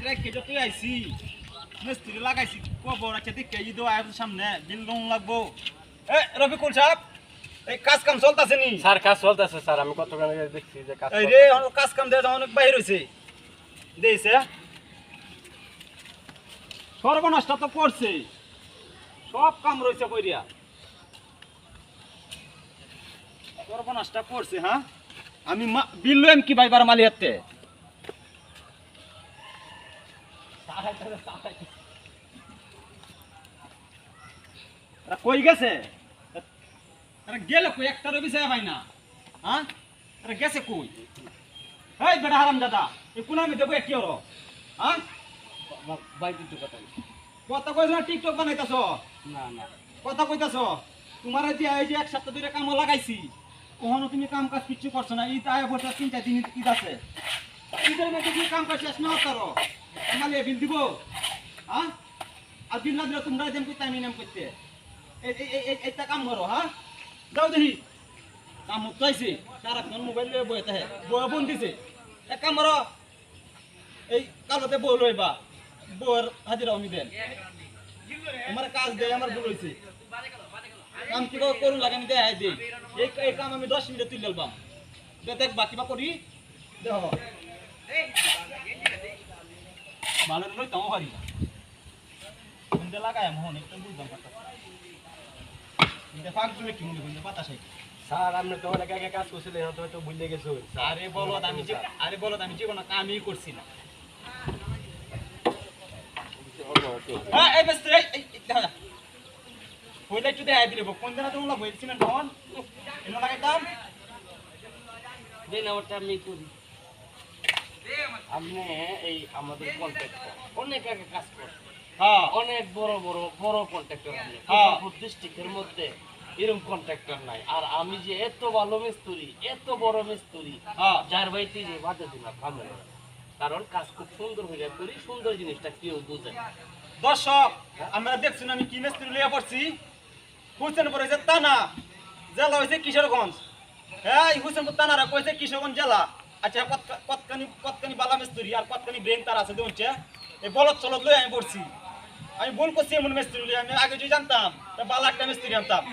রেখে যতই আইছি মিস্ত্রি লাগাইছি কবর আছে দেখে ঈদ আয়ার সামনে বিল লোন লাগবো। এ রফিকুল সাহেব এই কাজ কাম চলতেছে নি? স্যার কাজ চলতেছে স্যার, আমি কতক্ষণ আগে দেখছি যে কাজ এই রে কাজ কাম দিয়ে অনেক বাইর হইছে দেইছে। সর্বনাশটা তো করছে, সব কাম রয়েছে কইরিয়া সর্বনাশটা করছে। হ্যাঁ আমি বিল লইম কি ভাই বার মালি হাতে কই গেছে? গেলে কই একটারও বিষয় ভাই না। হ্যাঁ গেছে কই? এই বেটা হারাম দাদা এই কোন আমি দেবো কি ওর? হ্যাঁ ভাই কিন্তু কথা কথা কইছ না? টিকটক বানাইতাছ? না না কথা কইতাছ? তোমার যে এই যে এক সপ্তাহ ধরে কাম লাগাইছি কখনো তুমি কাম কাজ কিচ্ছু করছো না। ঈদ আয় বছর 3-4 দিন ঈদ আছে, ঈদের মধ্যে তুমি কাম কাজ শেষ না হতারো মালিয়ে বিল দিব। হ্যাঁ আর বিল না দিলে তোমরা যেন কইতে আমি নাম করতে এইটা কাম করো। হ্যাঁ যাও দেখি কাম চাইছে সারাক্ষণ মোবাইল লয়ে বইতে হে বই ফোন দিছে। এক কাম করো এই কালোতে বই লইবা বউয়ের হাজিরা আমি দেন। আমার কাজ দেয় আমার ভুল হয়েছে, কাম কি করুন লাগে আমি দেয় দিই। এই কাম আমি 10 মিনিটে তুলে লবাম দেখ বাকি বা করি দেখ ভালো লই তাও পারি না লাগাই মোহন একটু বুঝলাম কথা ফাঁক দিলে কি মনে করি বাতাস হয়। স্যার আপনি তো অনেক আগে কাজ করছিলেন, তো ভুলে গেছো। আরে বলো আমি যে কোনো কামই করছি না। হ্যাঁ এই বেশ এই দেখা যা হইলে একটু দেখাই দিলে কোন দিন তোমরা বলছিলেন তখন এনে লাগাইতাম দেন ওটা আমি করি। আপনি এই আমাদের কন্ট্রাক্টর অনেক আগে কাজ করেন। হ্যাঁ অনেক বড় কন্ট্রাক্টর আপনি। হ্যাঁ ডিস্ট্রিক্টের মধ্যে এরকম কন্ট্রাক্টর নাই। আর আমি যে এত ভালো মিস্ত্রি, এত বড় মিস্ত্রি, হ্যাঁ যার বাড়িতে যে বাধা দিলাম কামে, কারণ কাজ খুব সুন্দর হয়ে করি। সুন্দর জিনিসটা কেউ বুঝে না। দর্শক আমরা দেখছেন আমি কি মিস্ত্রি লিয়া পড়ছি। হুসেন পড়েছে টানা জেলা হয়েছে কিশোরগঞ্জ। হ্যাঁ হুসেনপুর টানারা কইছে কিশোরগঞ্জ জেলা। আচ্ছা কতকানি বালা মিস্ত্রি আর কতকানি ব্রেন তার আছে দেখছে এই বলদ চলদ লই আমি পড়ছি। আমি ভুল করছি এমন মিস্ত্রি লই আমি আগে যদি জানতাম বালা একটা মিস্ত্রি আনতাম।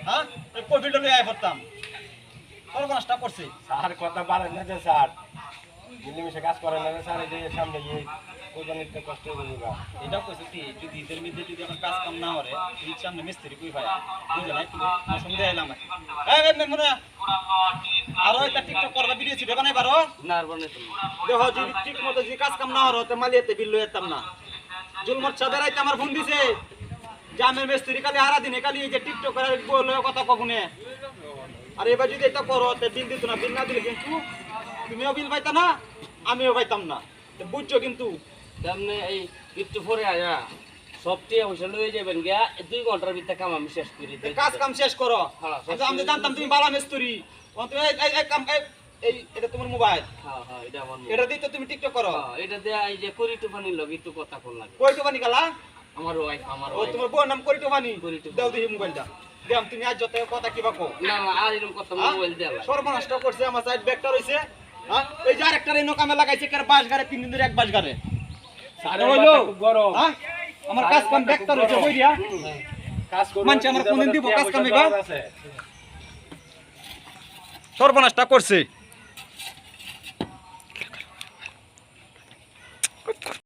হ্যাঁ এই কোভিড লই আই পড়তাম সর্বনাশটা করছে। স্যার কথা পারেন না যে স্যার মিলেমিশে কাজ করেন না স্যার। এই যে সামনে গিয়ে কোজনিতে কষ্ট করবা এটা কইছে কি যদি ঈদের মধ্যে যদি আমার কাজ কাম না হরে ঈদ সামনে মিস্ত্রি কই ভাই বুঝলেন একটু সন্ধ্যা এলাম এই মনে আরো একটা টিকটক করবা ভিডিও ছিল বানাই পারো না আর বনে তুমি দেখো যদি ঠিক মতো যদি কাজ কাম না হরে তে মালিয়াতে বিল লইতাম না। জুলমত সাদারাইতে আমার ফোন দিছে যে আমি মিস্ত্রি কালি হারা দিনে কালি এই যে টিকটক করে বল কথা কখনে। আর এবার যদি এটা করো তে বিল দিত না, বিল না দিলে কিন্তু তুমিও বিল পাইতা না আমিও পাইতাম না। বুঝছো কিন্তু সামনে এই একটু পরে আয়া সবটিয়া পয়সা লয়ে যাবেন গিয়া 2 ঘন্টার ভিতরে কাম আমি শেষ করে দিই। কাজ কাম শেষ করো। হ্যাঁ, আচ্ছা আমি জানতাম তুমি বালা মিস্ত্রি। এই কাম এই এটা তোমার মোবাইল। হ্যাঁ হ্যাঁ এটা আমার এটা দিয়ে তো তুমি টিকটক করো। হ্যাঁ এটা দেয়া এই যে করিটু পানির লগে একটু কথা কোন লাগে। কই তো বানি গালা আমার ওয়াইফ ও তোমার বোন নাম করিটো বানি। করিটু দাও দিই মোবাইলটা দেম তুমি আজ যত কথা কি বাকো না না আর এরকম কথা মোবাইল দেয়া লাগে। সর্বনষ্ট করছে আমার সাইড ব্যাগটা রইছে। হ্যাঁ এই যে আরেকটা রেনো কামে লাগাইছে কার বাস গারে 3 দিন ধরে এক বাস গারে সারে হইলো গরম। হ্যাঁ আমার কাজ কাম ব্যাগটা রইছে কই দিয়া কাজ করব মানছে আমার কোনদিন দিব কাজ কামে গা সর্বনাশটা করছে।